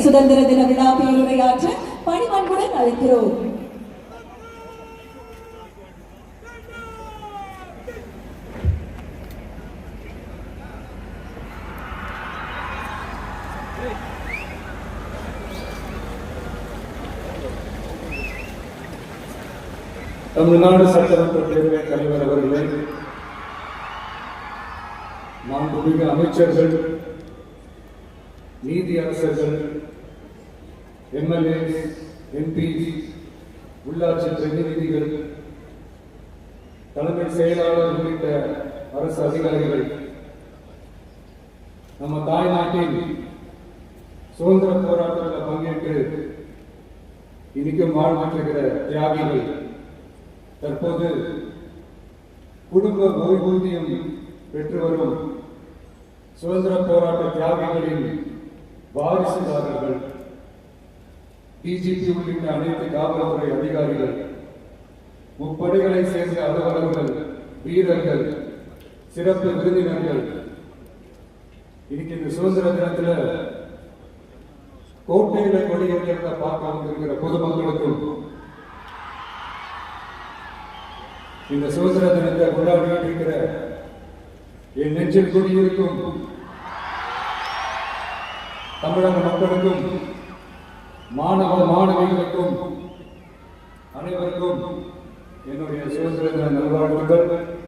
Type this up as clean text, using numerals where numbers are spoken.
சுதந்திர தின விழா பேருரையாற்ற பணிவன்புடன் அழைக்கிறோம். தமிழ்நாடு சட்டமன்ற பேரவைத் தலைவர் அவர்களே, மாண்புமிகு அமைச்சர்கள், நீதி அரசர்கள், எம்எல்ஏ, எம்பி, உள்ளாட்சி பிரதிநிதிகள், தலைமை செயலாளர் உள்ளிட்ட அரசு அதிகாரிகள், நம்ம தாய் நாட்டின் சுதந்திர போராட்டத்தில் பங்கேற்று இன்னைக்கும் வாழ்ந்துகிற தியாகிகள், தற்போது குடும்ப ஓய்வூதியம் பெற்று வரும் சுதந்திர போராட்ட தியாகிகளின் வாரிசுதாரர்கள், டிஜிபி உள்ளிட்ட அனைத்து காவல்துறை அதிகாரிகள், முப்படைகளை சேர்ந்த அலுவலர்கள், வீரர்கள், சிறப்பு விருந்தினர்கள், இன்னைக்கு இந்த சுதந்திர தினத்தில் கோட்டையில கொடியேற்றத்தை பார்க்க வந்திருக்கிற பொதுமக்களுக்கும் இந்த சுதந்திர தினத்தை கொண்டாடிட்டு இருக்கிற என் நெஞ்சில் குடியிருக்கும் தமிழக மக்களுக்கும் மாணவ மாணவிகளுக்கும் அனைவருக்கும் என்னுடைய சுதந்திர தின நல்வாழ்த்துக்கள்.